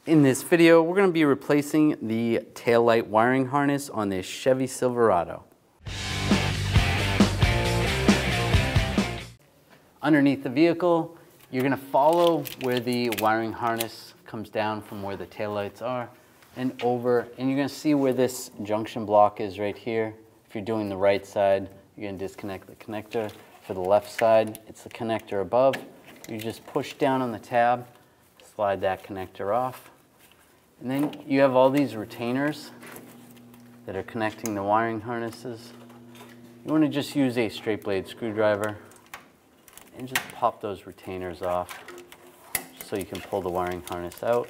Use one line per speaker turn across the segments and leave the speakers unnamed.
In this video, we're going to be replacing the taillight wiring harness on this Chevy Silverado. Underneath the vehicle, you're going to follow where the wiring harness comes down from where the taillights are and over, and you're going to see where this junction block is right here. If you're doing the right side, you're going to disconnect the connector. For the left side, it's the connector above. You just push down on the tab, slide that connector off. And then you have all these retainers that are connecting the wiring harnesses. You want to just use a straight blade screwdriver and just pop those retainers off so you can pull the wiring harness out.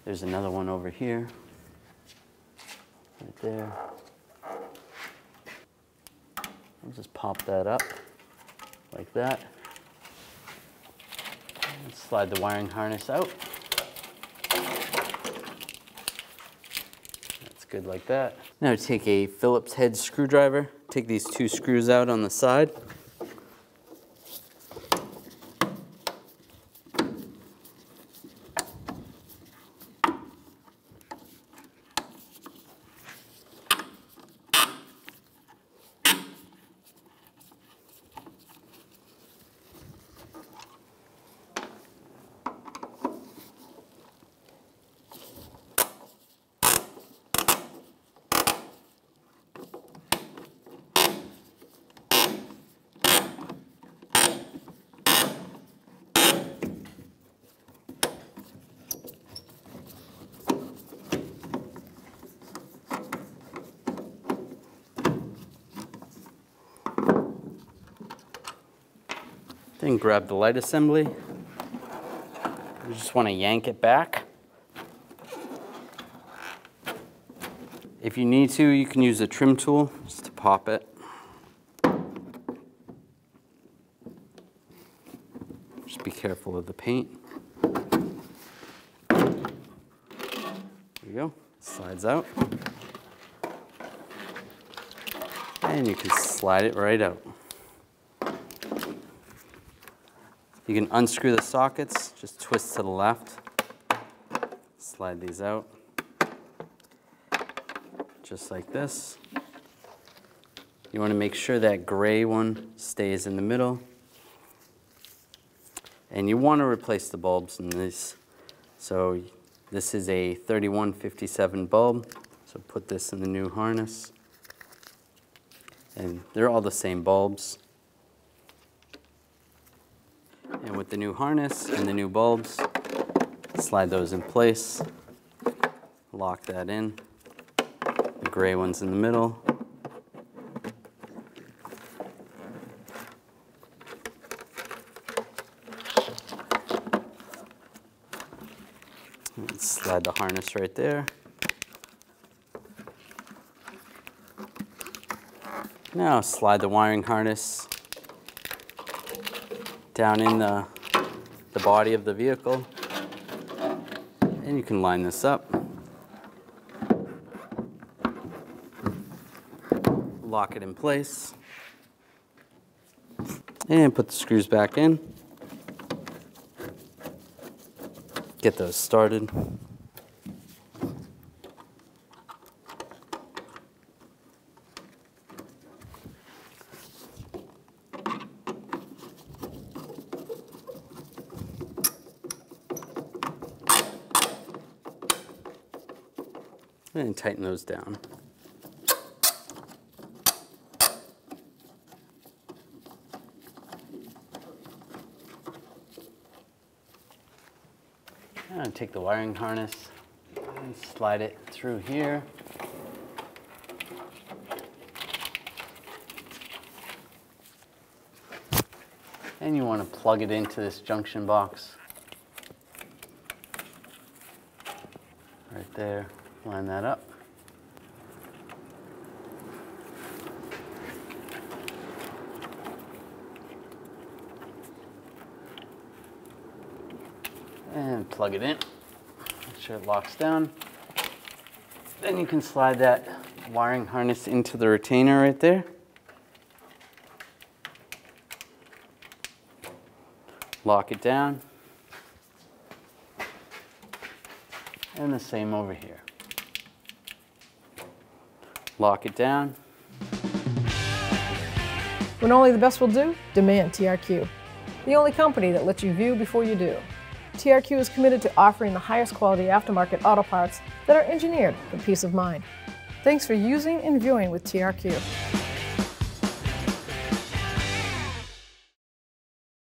There's another one over here, right there. I'll just pop that up like that and slide the wiring harness out. Good like that. Now take a Phillips head screwdriver, take these two screws out on the side. Then grab the light assembly. You just want to yank it back. If you need to, you can use a trim tool just to pop it. Just be careful of the paint. There you go, slides out. And you can slide it right out. You can unscrew the sockets, just twist to the left, slide these out, just like this. You want to make sure that gray one stays in the middle. And you want to replace the bulbs in this. So this is a 3157 bulb, so put this in the new harness. And they're all the same bulbs. And with the new harness and the new bulbs, slide those in place, lock that in. The gray one's in the middle. And slide the harness right there. Now slide the wiring harness down in the body of the vehicle, and you can line this up, lock it in place, and put the screws back in. Get those started. And tighten those down. And take the wiring harness and slide it through here. And you want to plug it into this junction box. Right there. Line that up. And plug it in. Make sure it locks down. Then you can slide that wiring harness into the retainer right there. Lock it down. And the same over here. Lock it down.
When only the best will do, demand TRQ. The only company that lets you view before you do. TRQ is committed to offering the highest quality aftermarket auto parts that are engineered for peace of mind. Thanks for using and viewing with TRQ.